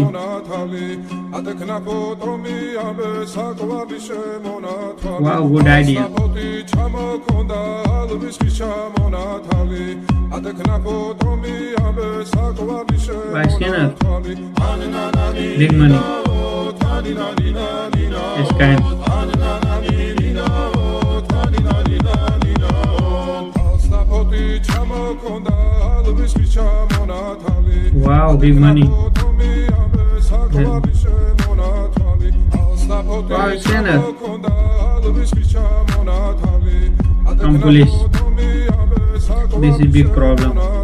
money. Wow, good idea. Vice Skinner. Big money. It's kind. Wow, big money. Wow, Skinner. Come police. This is big problem.